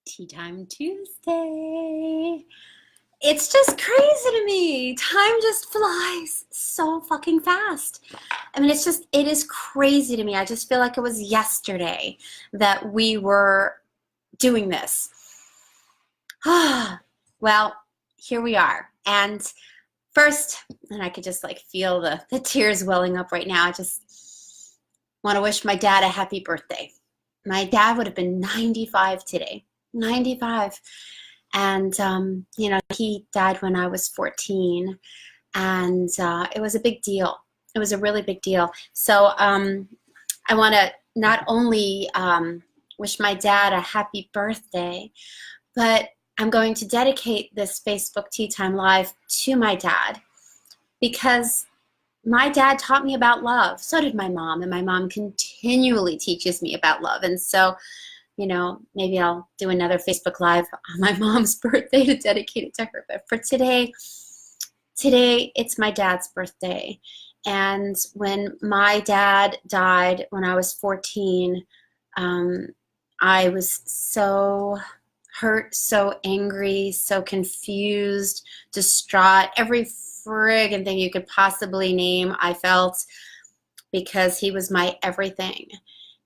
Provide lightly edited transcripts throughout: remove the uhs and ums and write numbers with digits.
Tea Time Tuesday. It's just crazy to me. Time just flies so fucking fast. I mean, it is crazy to me. I just feel like it was yesterday that we were doing this. Well, here we are. And first, and I could just like feel the tears welling up right now. I just want to wish my dad a happy birthday. My dad would have been 95 today. 95. And, he died when I was 14. And it was a big deal. It was a really big deal. So I want to not only wish my dad a happy birthday, but I'm going to dedicate this Facebook Tea Time Live to my dad because my dad taught me about love. So did my mom, and my mom continually teaches me about love. And so, maybe I'll do another Facebook Live on my mom's birthday to dedicate it to her. But for today it's my dad's birthday. And when my dad died when I was 14, I was so hurt, so angry, so confused, distraught, every friggin' thing you could possibly name I felt, because he was my everything.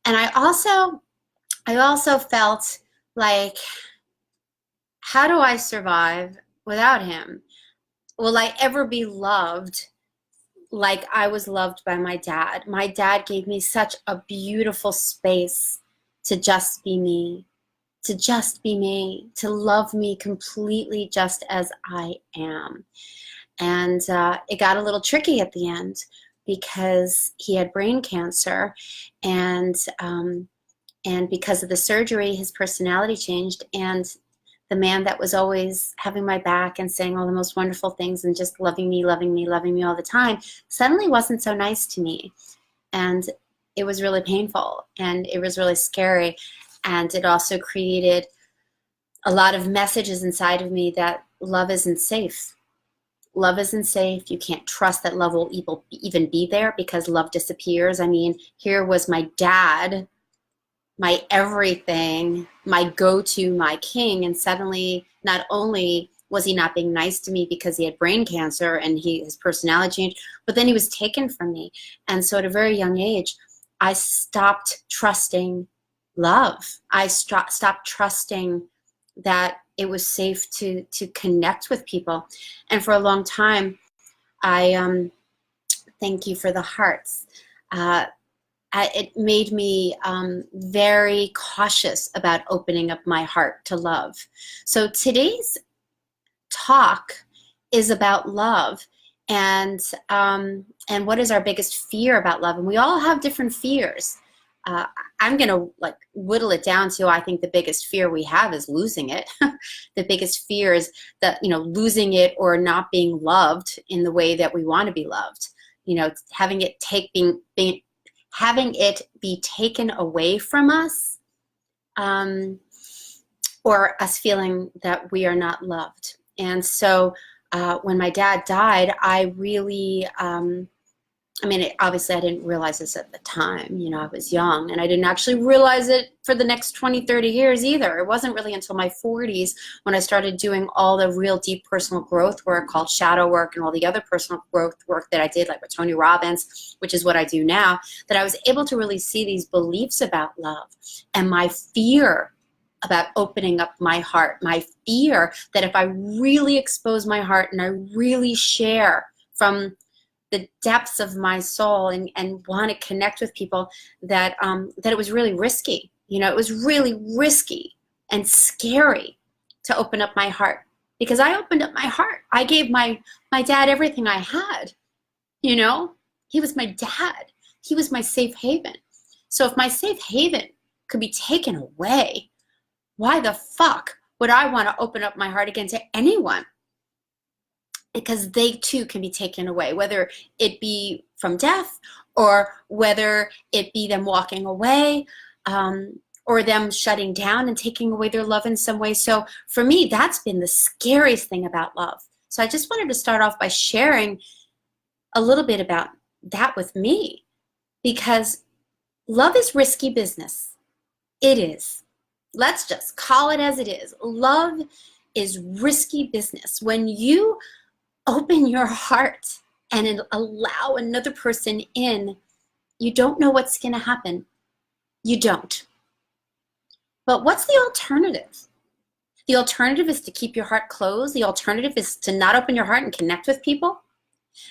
And I also felt like, how do I survive without him? Will I ever be loved like I was loved by my dad? My dad gave me such a beautiful space to just be me, to love me completely just as I am. And it got a little tricky at the end because he had brain cancer, and because of the surgery, his personality changed, and the man that was always having my back and saying all the most wonderful things and just loving me all the time suddenly wasn't so nice to me. And it was really painful, and it was really scary. And it also created a lot of messages inside of me that love isn't safe. Love isn't safe. You can't trust that love will even be there, because love disappears. I mean, here was my dad, my everything, my go-to, my king, and suddenly not only was he not being nice to me because he had brain cancer and his personality changed, but then he was taken from me. And so at a very young age, I stopped trusting love. I stopped trusting that it was safe to connect with people. And for a long time, thank you for the hearts. It made me very cautious about opening up my heart to love. So today's talk is about love, and what is our biggest fear about love. And we all have different fears. I'm going to whittle it down to, I think the biggest fear we have is losing it. The biggest fear is that, losing it or not being loved in the way that we want to be loved. Having it be taken away from us, or us feeling that we are not loved. And so when my dad died, I really, obviously I didn't realize this at the time. I was young, and I didn't actually realize it for the next 20, 30 years either. It wasn't really until my 40s when I started doing all the real deep personal growth work called shadow work and all the other personal growth work that I did, like with Tony Robbins, which is what I do now, that I was able to really see these beliefs about love and my fear about opening up my heart, my fear that if I really expose my heart and I really share from the depths of my soul and want to connect with people, that it was really risky. It was really risky and scary to open up my heart, because I opened up my heart. I gave my dad everything I had. He was my dad. He was my safe haven. So if my safe haven could be taken away, why the fuck would I want to open up my heart again to anyone? Because they too can be taken away, whether it be from death, or whether it be them walking away, or them shutting down and taking away their love in some way. So for me, that's been the scariest thing about love. So I just wanted to start off by sharing a little bit about that with me, because love is risky business. It is. let's just call it as it is. Love is risky business. When you open your heart and allow another person in, you don't know what's going to happen. You don't. But what's the alternative? The alternative is to keep your heart closed. The alternative is to not open your heart and connect with people.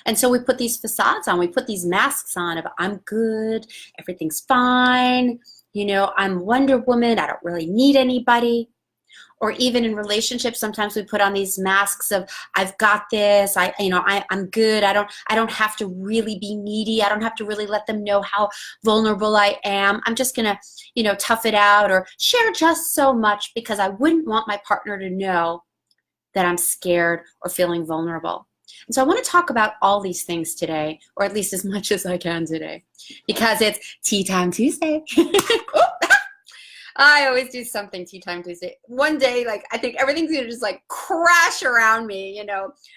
And so we put these facades on. We put these masks on of I'm good, everything's fine, you know, I'm Wonder Woman, I don't really need anybody. Or even in relationships, sometimes we put on these masks of I've got this, I'm good, I don't have to really be needy, I don't have to really let them know how vulnerable I am. I'm just gonna, tough it out or share just so much because I wouldn't want my partner to know that I'm scared or feeling vulnerable. And so I want to talk about all these things today, or at least as much as I can today, because it's Tea Time Tuesday. I always do something Tea Time Tuesday. One day, I think everything's going to just crash around me,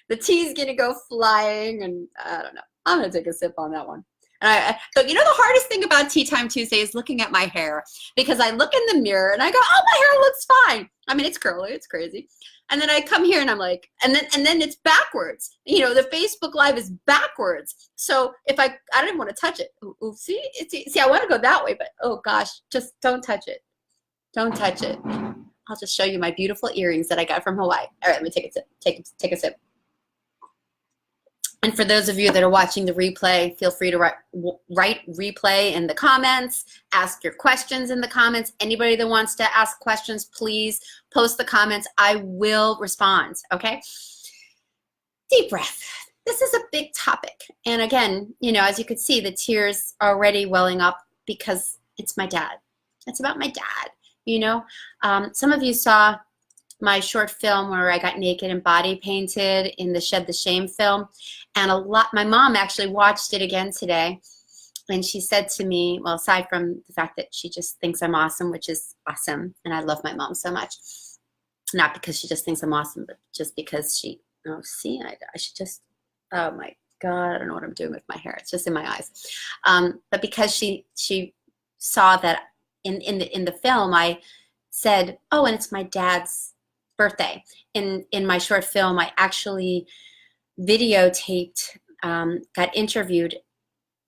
the tea's going to go flying, and I don't know. I'm going to take a sip on that one. But the hardest thing about Tea Time Tuesday is looking at my hair, because I look in the mirror and I go, oh, my hair looks fine. I mean, it's curly, it's crazy. And then I come here and I'm like, and then it's backwards. The Facebook Live is backwards. So if I didn't want to touch it. Ooh, see, I want to go that way, but oh gosh, just don't touch it. Don't touch it. I'll just show you my beautiful earrings that I got from Hawaii. All right, let me take a sip. Take a sip. And for those of you that are watching the replay, feel free to write replay in the comments, ask your questions in the comments. Anybody that wants to ask questions, please post the comments. I will respond, okay? Deep breath. This is a big topic. And again, as you could see, the tears are already welling up because it's my dad. It's about my dad, Some of you saw my short film where I got naked and body painted in the Shed the Shame film. And my mom actually watched it again today. And she said to me, well, aside from the fact that she just thinks I'm awesome, which is awesome. And I love my mom so much. Not because she just thinks I'm awesome, but just because I should just, oh my God, I don't know what I'm doing with my hair. It's just in my eyes. But because she saw that in the film, I said, oh, and it's my dad's birthday. In my short film, I actually videotaped, got interviewed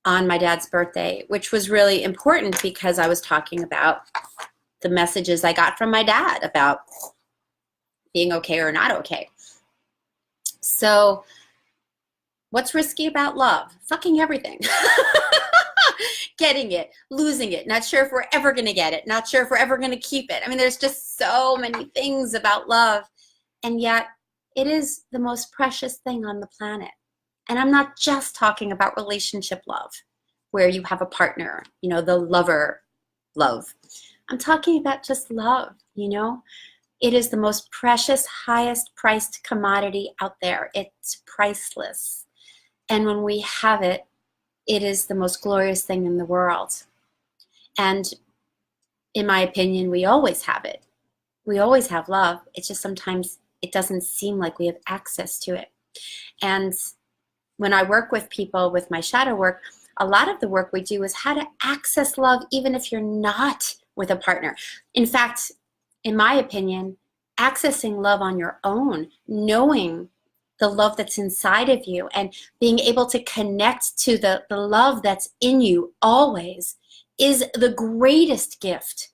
on my dad's birthday, which was really important because I was talking about the messages I got from my dad about being okay or not okay. So what's risky about love? Fucking everything. Getting it, losing it, not sure if we're ever going to get it, not sure if we're ever going to keep it. I mean, there's just so many things about love, and yet it is the most precious thing on the planet. And I'm not just talking about relationship love, where you have a partner, the lover love. I'm talking about just love, It is the most precious, highest priced commodity out there. It's priceless. And when we have it, it is the most glorious thing in the world. And in my opinion, we always have it. We always have love. It's just sometimes it doesn't seem like we have access to it. And when I work with people with my shadow work, a lot of the work we do is how to access love even if you're not with a partner. In fact, in my opinion, accessing love on your own, knowing the love that's inside of you and being able to connect to the love that's in you always is the greatest gift,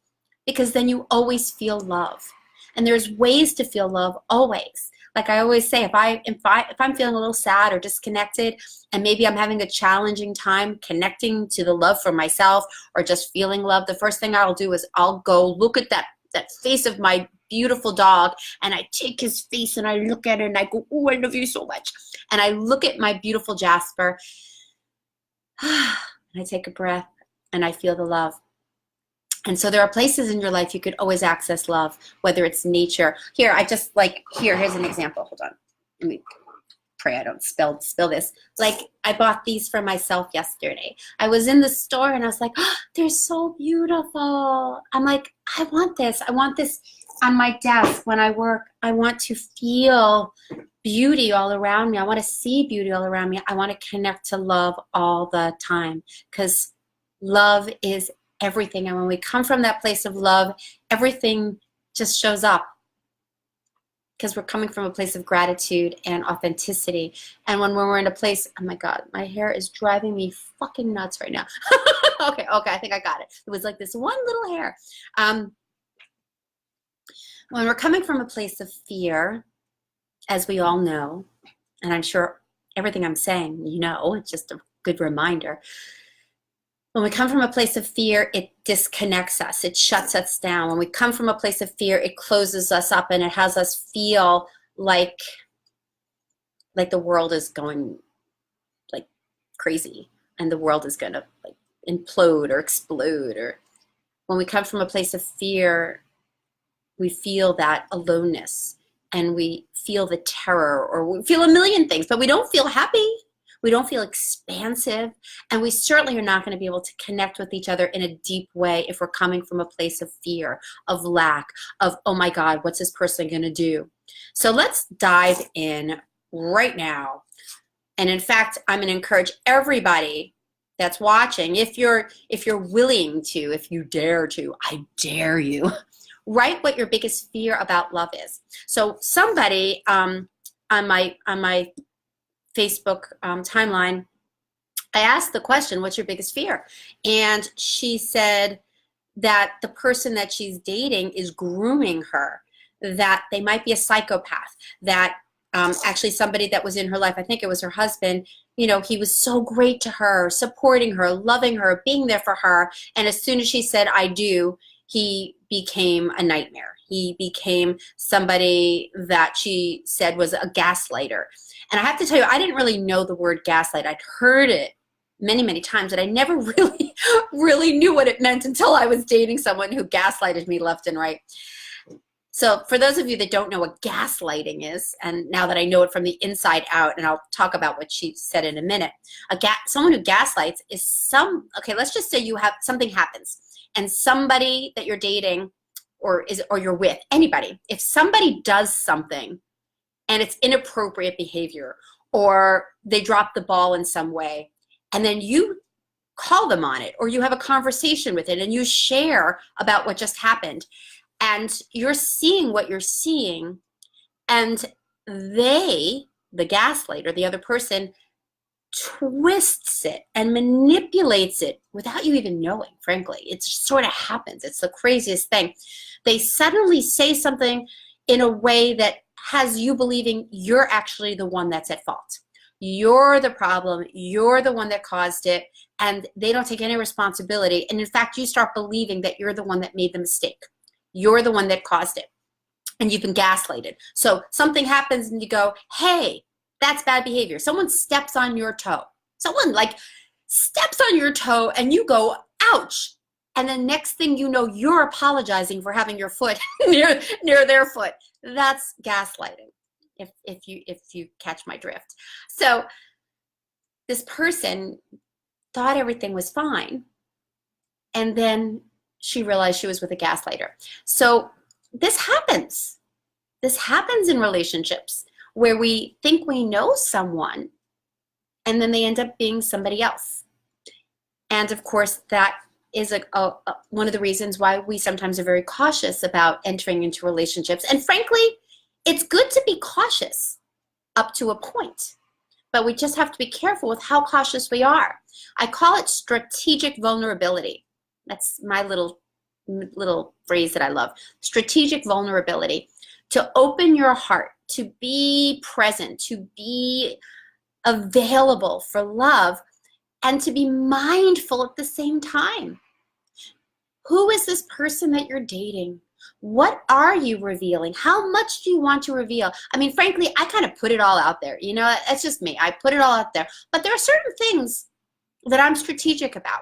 because then you always feel love. And there's ways to feel love always. Like I always say, if I'm feeling a little sad or disconnected, and maybe I'm having a challenging time connecting to the love for myself or just feeling love, the first thing I'll do is I'll go look at that face of my beautiful dog, and I take his face and I look at it and I go, oh, I love you so much. And I look at my beautiful Jasper and I take a breath and I feel the love. And so there are places in your life you could always access love, whether it's nature. Here, here's an example. Hold on. Let me pray I don't spill this. I bought these for myself yesterday. I was in the store and I was like, oh, they're so beautiful. I'm like, I want this. I want this on my desk when I work. I want to feel beauty all around me. I want to see beauty all around me. I want to connect to love all the time, because love is everything. And when we come from that place of love, everything just shows up because we're coming from a place of gratitude and authenticity. And when we're in a place, oh my God, my hair is driving me fucking nuts right now. Okay, I think I got it. It was like this one little hair. When we're coming from a place of fear, as we all know, and I'm sure everything I'm saying, you know, it's just a good reminder. When we come from a place of fear, it disconnects us. It shuts us down. When we come from a place of fear, it closes us up and it has us feel like the world is going like crazy and the world is going to like implode or explode. Or when we come from a place of fear, we feel that aloneness and we feel the terror, or we feel a million things, but we don't feel happy. We don't feel expansive, and we certainly are not going to be able to connect with each other in a deep way if we're coming from a place of fear, of lack, of, oh my God, what's this person going to do? So let's dive in right now. And in fact, I'm going to encourage everybody that's watching, if you're willing to, if you dare to, I dare you, write what your biggest fear about love is. So somebody on my Facebook timeline, I asked the question, what's your biggest fear? And she said that the person that she's dating is grooming her, that they might be a psychopath, that actually somebody that was in her life, I think it was her husband, you know, he was so great to her, supporting her, loving her, being there for her. And as soon as she said, I do, he became a nightmare. He became somebody that she said was a gaslighter. And I have to tell you, I didn't really know the word gaslight. I'd heard it many, many times, and I never really knew what it meant until I was dating someone who gaslighted me left and right. So for those of you that don't know what gaslighting is, and now that I know it from the inside out, and I'll talk about what she said in a minute, someone who gaslights is okay, let's just say you have, something happens, and somebody that you're dating or you're with, anybody, if somebody does something and it's inappropriate behavior, or they drop the ball in some way, and then you call them on it, or you have a conversation with it and you share about what just happened, and you're seeing what you're seeing, and the gaslighter, the other person, twists it and manipulates it without you even knowing, frankly. It just sort of happens. It's the craziest thing. They suddenly say something in a way that has you believing you're actually the one that's at fault. You're the problem. You're the one that caused it, and they don't take any responsibility. And in fact, you start believing that you're the one that made the mistake. You're the one that caused it, and you've been gaslighted. So something happens and you go, hey, that's bad behavior. Someone steps on your toe. Someone like steps on your toe and you go, ouch. And the next thing you know, you're apologizing for having your foot near their foot. That's gaslighting, if you catch my drift. So this person thought everything was fine, and then she realized she was with a gaslighter. So this happens. This happens in relationships where we think we know someone, and then they end up being somebody else. And of course, that is one of the reasons why we sometimes are very cautious about entering into relationships. And frankly, it's good to be cautious up to a point, but we just have to be careful with how cautious we are. I call it strategic vulnerability. That's my little phrase that I love. Strategic vulnerability. To open your heart, to be present, to be available for love, and to be mindful at the same time. Who is this person that you're dating? What are you revealing? How much do you want to reveal? I mean, frankly, I kind of put it all out there. You know, it's just me. I put it all out there. But there are certain things that I'm strategic about.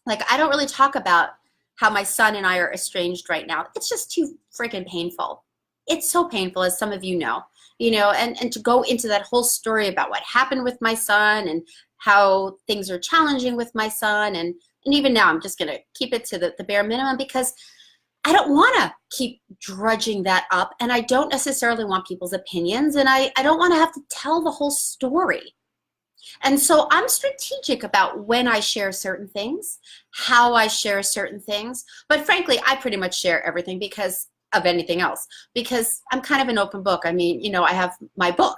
Like, I don't really talk about how my son and I are estranged right now. It's just too freaking painful. It's so painful, as some of you know, and to go into that whole story about what happened with my son and how things are challenging with my son. And even now, I'm just going to keep it to the bare minimum, because I don't want to keep drudging that up, and I don't necessarily want people's opinions, and I don't want to have to tell the whole story. And so I'm strategic about when I share certain things, how I share certain things. But frankly, I pretty much share everything because of anything else, because I'm kind of an open book. I mean, you know, I have my book.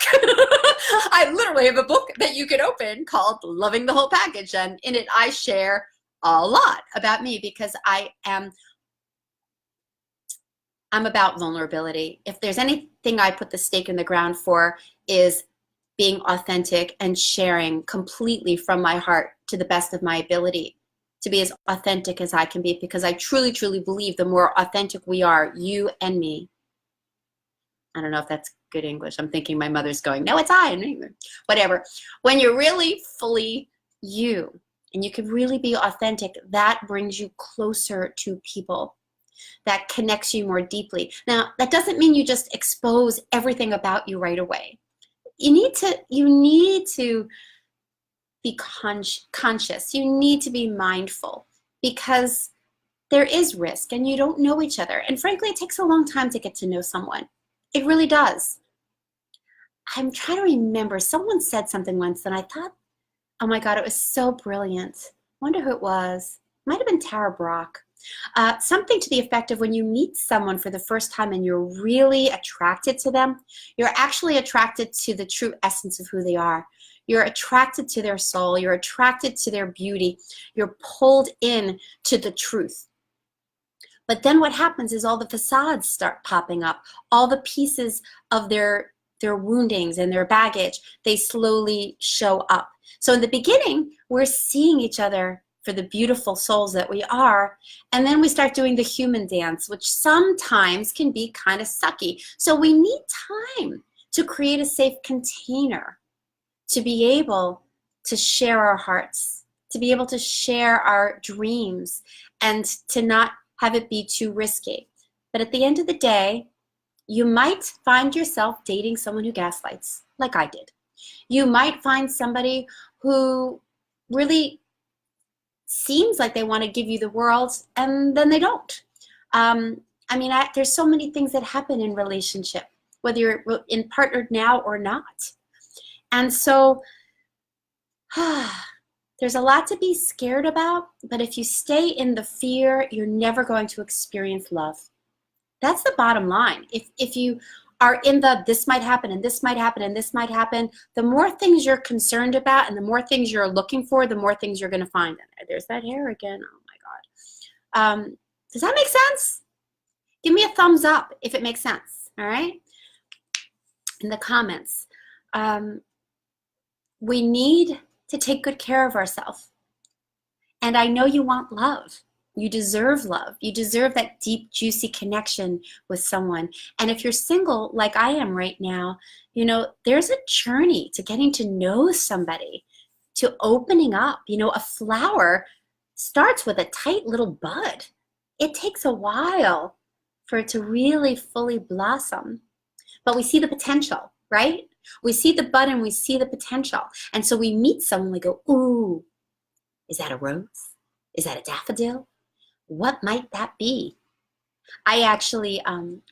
I literally have a book that you can open called Loving the Whole Package. And in it, I share a lot about me because I'm about vulnerability. If there's anything I put the stake in the ground for, is being authentic and sharing completely from my heart to the best of my ability to be as authentic as I can be, because I truly, truly believe the more authentic we are, you and me. I don't know if that's good English. I'm thinking my mother's going, no, it's I. Whatever. When you're really fully you and you can really be authentic, that brings you closer to people. That connects you more deeply. Now, that doesn't mean you just expose everything about you right away. You need to be conscious. You need to be mindful, because there is risk and you don't know each other. And frankly, it takes a long time to get to know someone. It really does. I'm trying to remember, someone said something once and I thought, oh my God, it was so brilliant. Wonder who it was. Might have been Tara Brach. Something to the effect of, when you meet someone for the first time and you're really attracted to them, you're actually attracted to the true essence of who they are. You're attracted to their soul. You're attracted to their beauty. You're pulled in to the truth. But then what happens is all the facades start popping up. All the pieces of their woundings and their baggage, they slowly show up. So in the beginning, we're seeing each other for the beautiful souls that we are, and then we start doing the human dance, which sometimes can be kind of sucky. So we need time to create a safe container to be able to share our hearts, to be able to share our dreams, and to not have it be too risky. But at the end of the day, you might find yourself dating someone who gaslights, like I did. You might find somebody who really seems like they want to give you the world, and then they don't. I mean, there's so many things that happen in relationship, whether you're in partnered now or not. And so there's a lot to be scared about, but if you stay in the fear, you're never going to experience love. That's the bottom line. If you are in the this might happen and this might happen and this might happen, the more things you're concerned about and the more things you're looking for, the more things you're going to find. There's that hair again. Oh my God. Does that make sense? Give me a thumbs up if it makes sense. All right? In the comments. We need to take good care of ourselves. And I know you want love. You deserve love. You deserve that deep, juicy connection with someone. And if you're single, like I am right now, you know, there's a journey to getting to know somebody, to opening up. You know, a flower starts with a tight little bud. It takes a while for it to really fully blossom. But we see the potential, right? We see the bud and we see the potential. And so we meet someone, we go, ooh, is that a rose? Is that a daffodil? What might that be? I actually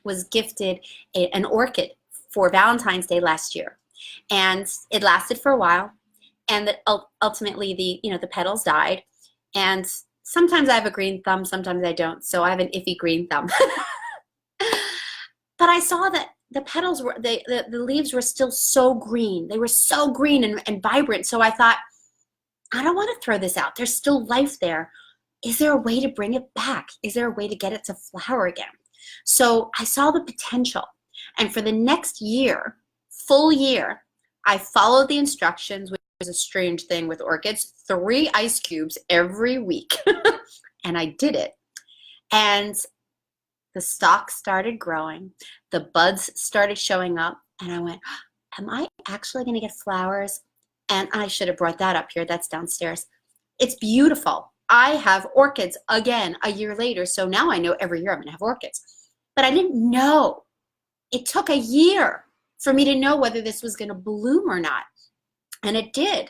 was gifted an orchid for Valentine's Day last year, and it lasted for a while, and ultimately the petals died. And sometimes I have a green thumb, sometimes I don't, so I have an iffy green thumb. But I saw that the petals were the leaves were still so green. They were so green and vibrant. So I thought, I don't want to throw this out. There's still life there. Is there a way to bring it back? Is there a way to get it to flower again? So I saw the potential. And for the next year, full year, I followed the instructions, which is a strange thing with orchids, 3 ice cubes every week. And I did it. And the stalks started growing. The buds started showing up. And I went, am I actually going to get flowers? And I should have brought that up here. That's downstairs. It's beautiful. I have orchids again a year later, so now I know every year I'm going to have orchids. But I didn't know. It took a year for me to know whether this was going to bloom or not, and it did.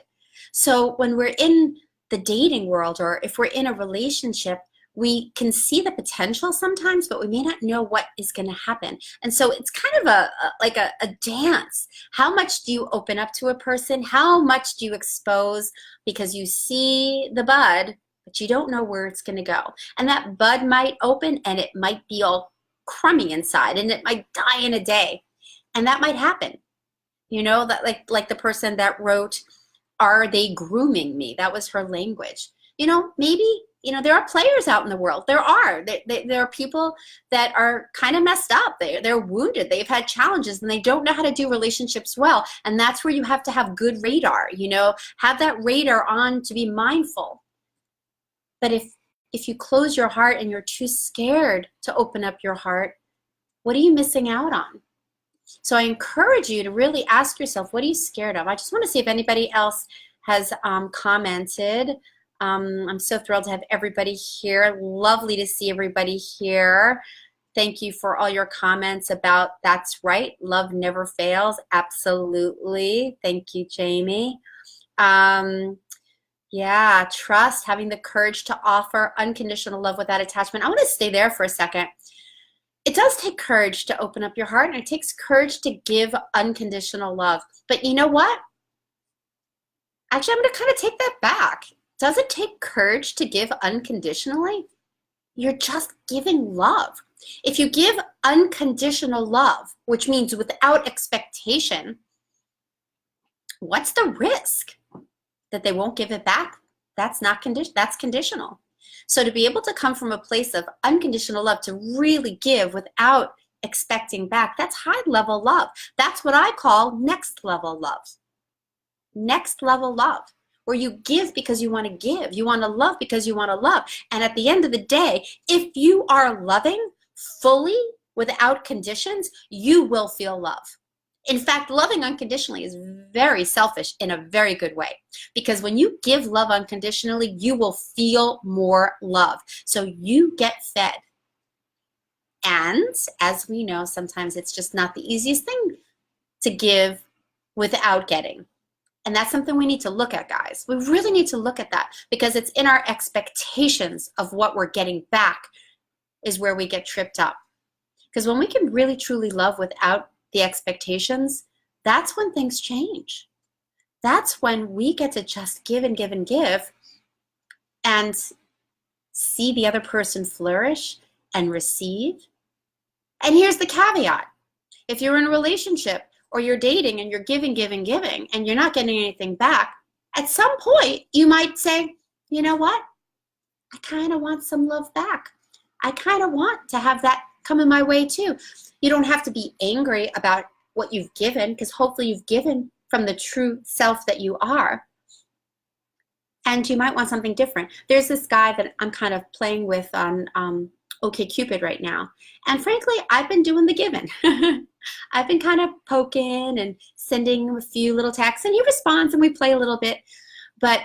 So when we're in the dating world, or if we're in a relationship, we can see the potential sometimes, but we may not know what is going to happen. And so it's kind of like a dance. How much do you open up to a person? How much do you expose? Because you see the bud, but you don't know where it's going to go. And that bud might open and it might be all crummy inside and it might die in a day. And that might happen. You know, that like the person that wrote, "Are they grooming me?" That was her language. You know, maybe, you know, there are players out in the world. There are. There are people that are kind of messed up. They're wounded. They've had challenges and they don't know how to do relationships well. And that's where you have to have good radar, you know, have that radar on to be mindful. But if you close your heart and you're too scared to open up your heart, what are you missing out on? So I encourage you to really ask yourself, what are you scared of? I just want to see if anybody else has commented. I'm so thrilled to have everybody here. Lovely to see everybody here. Thank you for all your comments about that's right, love never fails. Absolutely. Thank you, Jamie. Yeah, trust, having the courage to offer unconditional love without attachment. I want to stay there for a second. It does take courage to open up your heart, and it takes courage to give unconditional love. But you know what? Actually, I'm going to kind of take that back. Does it take courage to give unconditionally? You're just giving love. If you give unconditional love, which means without expectation, what's the risk? That they won't give it back? That's not that's conditional. So to be able to come from a place of unconditional love, to really give without expecting back, that's high level love. That's what I call next level love. Next level love, where you give because you want to give. You want to love because you want to love. And at the end of the day, if you are loving fully without conditions, you will feel love. In fact, loving unconditionally is very selfish in a very good way, because when you give love unconditionally, you will feel more love. So you get fed. And as we know, sometimes it's just not the easiest thing to give without getting. And that's something we need to look at, guys. We really need to look at that, because it's in our expectations of what we're getting back is where we get tripped up. Because when we can really truly love without the expectations, that's when things change. That's when we get to just give and give and give and see the other person flourish and receive. And here's the caveat. If you're in a relationship or you're dating and you're giving, giving, giving, and you're not getting anything back, at some point you might say, you know what? I kind of want some love back. I kind of want to have that come in my way too. You don't have to be angry about what you've given, because hopefully you've given from the true self that you are. And you might want something different. There's this guy that I'm kind of playing with on OkCupid right now. And frankly, I've been doing the giving. I've been kind of poking and sending a few little texts, and he responds and we play a little bit. But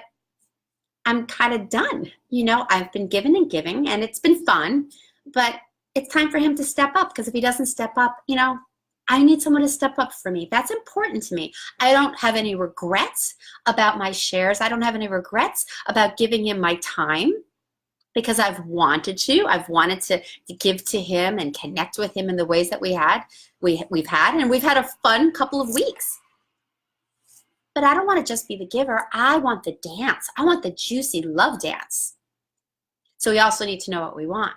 I'm kind of done. You know, I've been giving and giving, and it's been fun. But it's time for him to step up, because if he doesn't step up, you know, I need someone to step up for me. That's important to me. I don't have any regrets about my shares. I don't have any regrets about giving him my time, because I've wanted to. I've wanted to give to him and connect with him in the ways that we've had, and we've had a fun couple of weeks. But I don't want to just be the giver. I want the dance. I want the juicy love dance. So we also need to know what we want.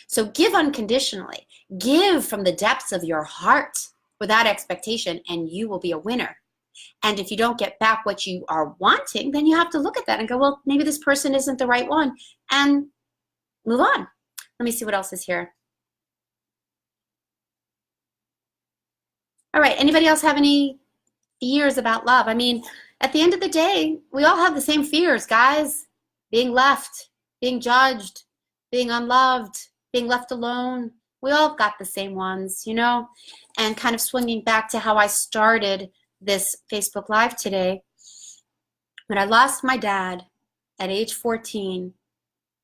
So give unconditionally. Give from the depths of your heart without expectation, and you will be a winner. And if you don't get back what you are wanting, then you have to look at that and go, well, maybe this person isn't the right one, and move on. Let me see what else is here. All right, anybody else have any fears about love? I mean, at the end of the day, we all have the same fears, guys. Being left, being judged, being unloved, being left alone. We all got the same ones, you know? And kind of swinging back to how I started this Facebook Live today. When I lost my dad at age 14,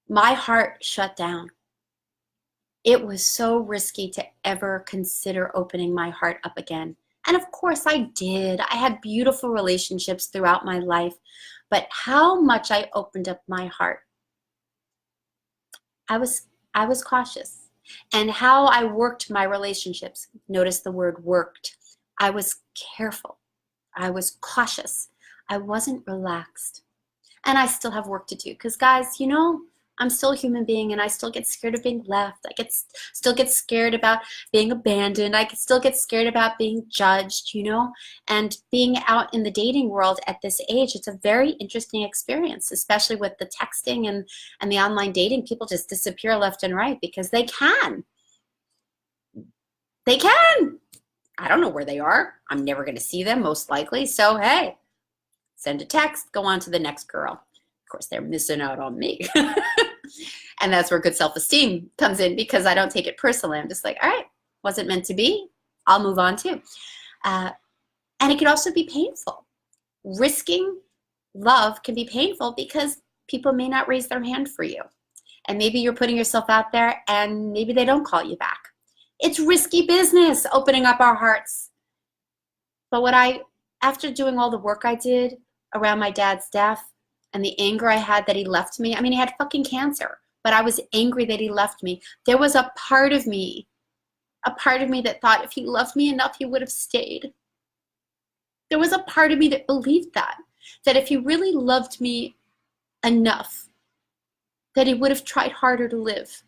my heart shut down. It was so risky to ever consider opening my heart up again. And of course I did. I had beautiful relationships throughout my life. But how much I opened up my heart, I was I was cautious. And how I worked my relationships, notice the word worked. I was careful. I was cautious. I wasn't relaxed. And I still have work to do because, guys, I'm still a human being and I still get scared of being left. Still get scared about being abandoned. I still get scared about being judged, and being out in the dating world at this age. It's a very interesting experience, especially with the texting and the online dating. People just disappear left and right because they can. They can. I don't know where they are. I'm never going to see them, most likely. So, hey, send a text, go on to the next girl. Of course, they're missing out on me. And that's where good self-esteem comes in because I don't take it personally. I'm just like, all right, wasn't meant to be. I'll move on too. And it can also be painful. Risking love can be painful because people may not raise their hand for you. And maybe you're putting yourself out there and maybe they don't call you back. It's risky business, opening up our hearts. But after doing all the work I did around my dad's death and the anger I had that he left me, I mean, he had fucking cancer, but I was angry that he left me. There was a part of me that thought if he loved me enough, he would have stayed. There was a part of me that believed that if he really loved me enough, that he would have tried harder to live.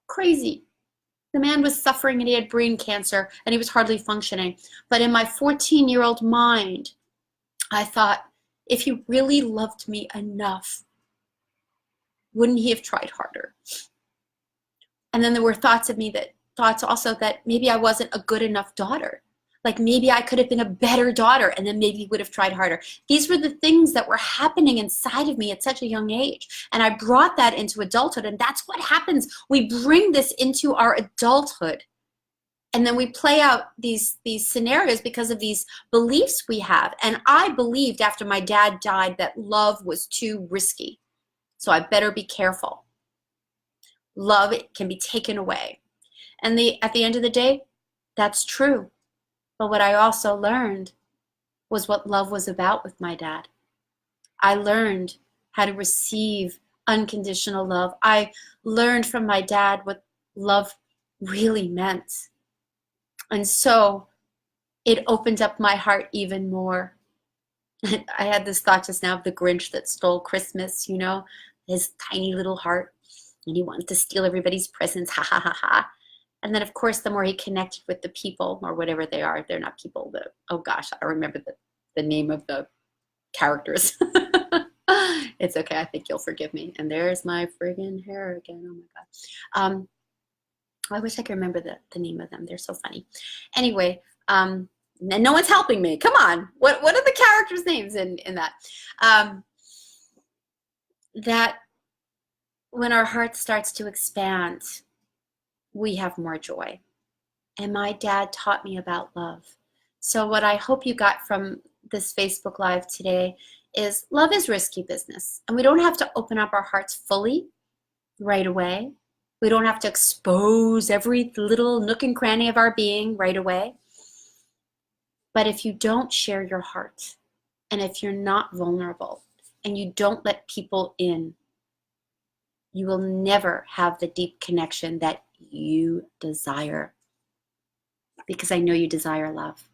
Crazy. The man was suffering and he had brain cancer and he was hardly functioning. But in my 14-year-old mind, I thought, if he really loved me enough, wouldn't he have tried harder? And then there were thoughts also that maybe I wasn't a good enough daughter. Like maybe I could have been a better daughter and then maybe he would have tried harder. These were the things that were happening inside of me at such a young age. And I brought that into adulthood. And that's what happens. We bring this into our adulthood. And then we play out these scenarios because of these beliefs we have. And I believed after my dad died that love was too risky. So I better be careful. Love can be taken away. And at the end of the day, that's true. But what I also learned was what love was about with my dad. I learned how to receive unconditional love. I learned from my dad what love really meant. And so it opened up my heart even more. I had this thought just now of the Grinch that stole Christmas, his tiny little heart. And he wanted to steal everybody's presents, ha ha ha ha. And then, of course, the more he connected with the people, or whatever they are, they're not people, oh gosh, I remember the name of the characters. It's okay, I think you'll forgive me. And there's my friggin' hair again, oh my God. I wish I could remember the name of them, they're so funny. Anyway, and no one's helping me, come on. What are the characters' names in that? That when our heart starts to expand, we have more joy. And my dad taught me about love. So what I hope you got from this Facebook Live today is love is risky business. And we don't have to open up our hearts fully right away. We don't have to expose every little nook and cranny of our being right away. But if you don't share your heart, and if you're not vulnerable, and you don't let people in, you will never have the deep connection that you desire. Because I know you desire love.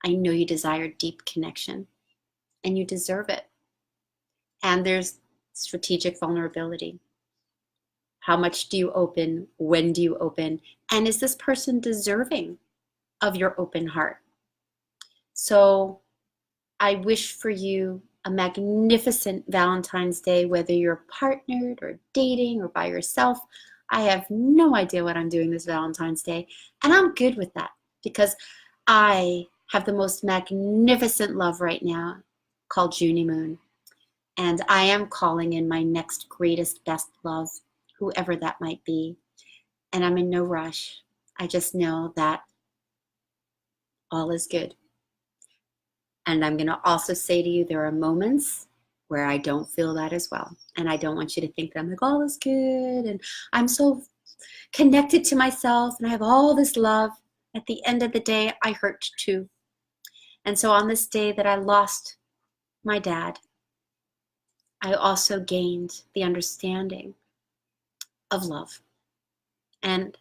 I know you desire deep connection. And you deserve it. And there's strategic vulnerability. How much do you open? When do you open? And is this person deserving of your open heart? So I wish for you a magnificent Valentine's Day, whether you're partnered or dating or by yourself. I have no idea what I'm doing this Valentine's Day, and I'm good with that because I have the most magnificent love right now called Junie Moon, and I am calling in my next greatest, best love, whoever that might be, and I'm in no rush. I just know that all is good. And I'm going to also say to you, there are moments where I don't feel that as well. And I don't want you to think that I'm like, all is good and I'm so connected to myself and I have all this love. At the end of the day, I hurt too. And so on this day that I lost my dad, I also gained the understanding of love and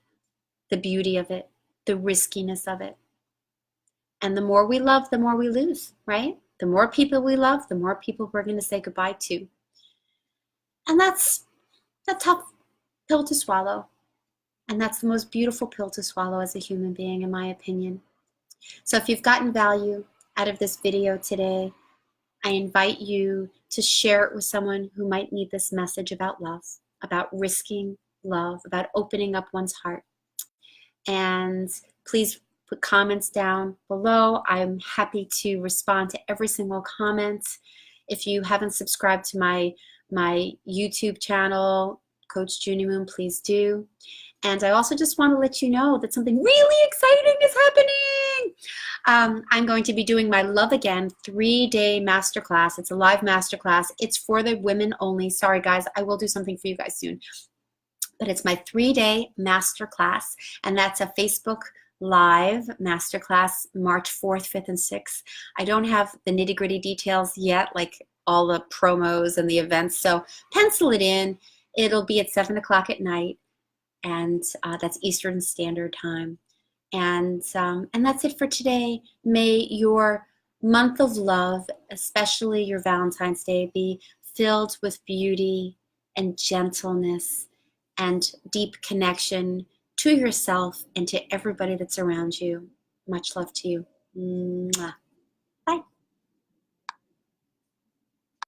the beauty of it, the riskiness of it. And the more we love, the more we lose, right? The more people we love, the more people we're going to say goodbye to. And that's a tough pill to swallow. And that's the most beautiful pill to swallow as a human being, in my opinion. So if you've gotten value out of this video today, I invite you to share it with someone who might need this message about love, about risking love, about opening up one's heart. And please put comments down below. I'm happy to respond to every single comment. If you haven't subscribed to my YouTube channel, Coach Junie Moon, please do. And I also just want to let you know that something really exciting is happening. I'm going to be doing my Love Again 3-day masterclass. It's a live masterclass. It's for the women only. Sorry, guys. I will do something for you guys soon. But it's my 3-day masterclass, and that's a Facebook Live masterclass, March 4th, 5th, and 6th. I don't have the nitty-gritty details yet, like all the promos and the events, so pencil it in. It'll be at 7 o'clock at night, and that's Eastern Standard Time. And that's it for today. May your month of love, especially your Valentine's Day, be filled with beauty and gentleness and deep connection to yourself and to everybody that's around you. Much love to you. Mwah.